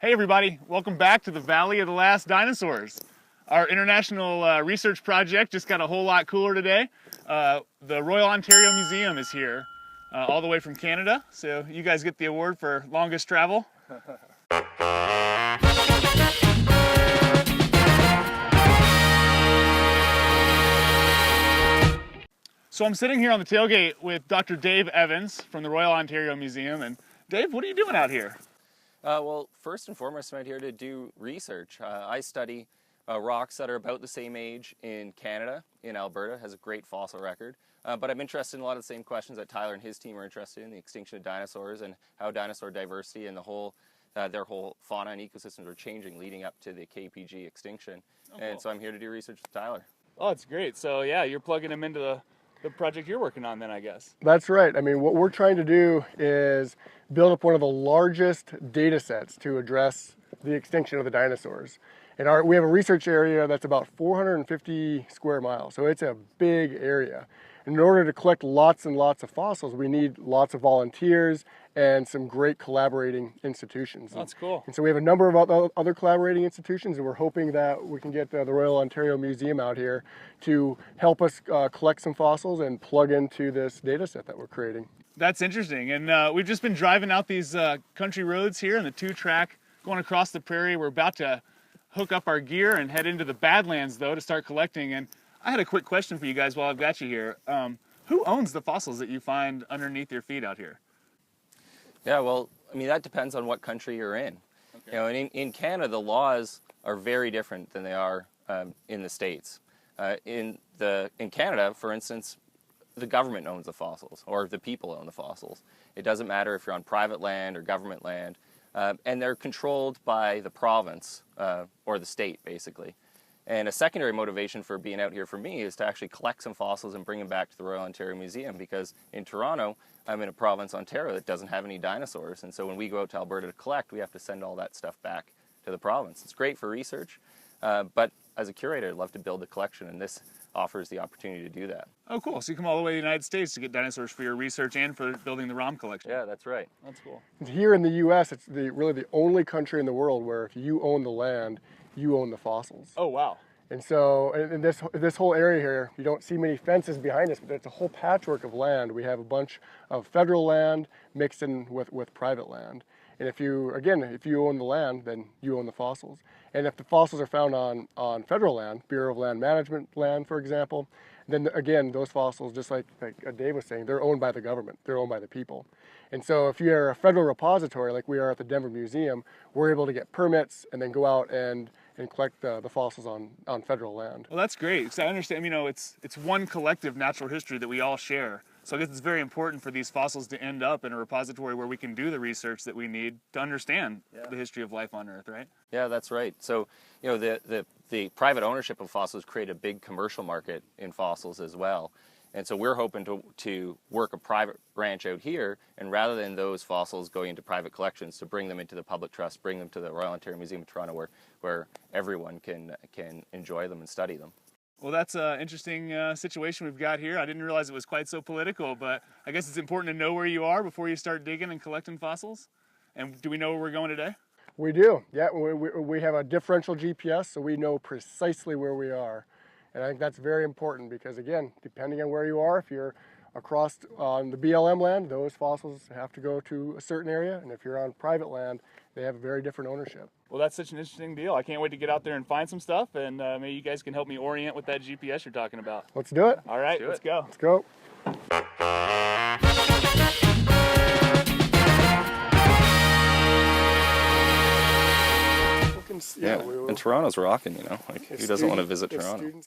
Hey everybody, welcome back to the Valley of the Last Dinosaurs. Our international research project just got a whole lot cooler today. The Royal Ontario Museum is here, all the way from Canada, so you guys get the award for longest travel. So I'm sitting here on the tailgate with Dr. Dave Evans from the Royal Ontario Museum. And Dave, what are you doing out here? Well, first and foremost, I'm out here to do research. I study rocks that are about the same age in Canada, in Alberta, has a great fossil record. But I'm interested in a lot of the same questions that Tyler and his team are interested in, the extinction of dinosaurs and how dinosaur diversity and their whole fauna and ecosystems are changing leading up to the KPG extinction. Oh, cool. And so I'm here to do research with Tyler. Oh, that's great. So yeah, you're plugging him into the project you're working on then, I guess. That's right. I mean, what we're trying to do is build up one of the largest data sets to address the extinction of the dinosaurs. And we have a research area that's about 450 square miles, so it's a big area. And in order to collect lots and lots of fossils, we need lots of volunteers and some great collaborating institutions. That's cool. And so we have a number of other collaborating institutions, and we're hoping that we can get the Royal Ontario Museum out here to help us collect some fossils and plug into this data set that we're creating. That's interesting. And we've just been driving out these country roads here in the 2-track going across the prairie. We're about to hook up our gear and head into the Badlands, though, to start collecting. And I had a quick question for you guys while I've got you here. Who owns the fossils that you find underneath your feet out here? Yeah, well, I mean, that depends on what country you're in. Okay. You know, in Canada, the laws are very different than they are in the States. In Canada, for instance, the government owns the fossils, or the people own the fossils. It doesn't matter if you're on private land or government land, and they're controlled by the province or the state, basically. And a secondary motivation for being out here for me is to actually collect some fossils and bring them back to the Royal Ontario Museum, because in Toronto, I'm in a province, Ontario, that doesn't have any dinosaurs. And so when we go out to Alberta to collect, we have to send all that stuff back to the province. It's great for research, but as a curator, I'd love to build a collection, and this offers the opportunity to do that. Oh, cool. So you come all the way to the United States to get dinosaurs for your research and for building the ROM collection. Yeah, that's right. That's cool. Here in the U.S., it's really the only country in the world where if you own the land, you own the fossils. Oh, wow. And so in this whole area here, you don't see many fences behind us, but it's a whole patchwork of land. We have a bunch of federal land mixed in with private land. And if you own the land, then you own the fossils. And if the fossils are found on federal land, Bureau of Land Management land, for example, then again, those fossils, just like Dave was saying, they're owned by the government. They're owned by the people. And so if you're a federal repository, like we are at the Denver Museum, we're able to get permits and then go out and collect the fossils on federal land. Well, that's great, because I understand, you know, it's one collective natural history that we all share. So I guess it's very important for these fossils to end up in a repository where we can do the research that we need to understand the history of life on Earth, right? Yeah, that's right. So, you know, the private ownership of fossils create a big commercial market in fossils as well. And so we're hoping to work a private branch out here, and rather than those fossils going into private collections, to bring them into the public trust, bring them to the Royal Ontario Museum of Toronto, where everyone can enjoy them and study them. Well, that's an interesting situation we've got here. I didn't realize it was quite so political, but I guess it's important to know where you are before you start digging and collecting fossils. And do we know where we're going today? We do. Yeah, we have a differential GPS, so we know precisely where we are. And I think that's very important because, again, depending on where you are, if you're across on the BLM land, those fossils have to go to a certain area. And if you're on private land, they have a very different ownership. Well, that's such an interesting deal. I can't wait to get out there and find some stuff. And maybe you guys can help me orient with that GPS you're talking about. Let's do it. All right, let's go. Let's go. Yeah, and Toronto's rocking, you know. Like, who doesn't want to visit Toronto?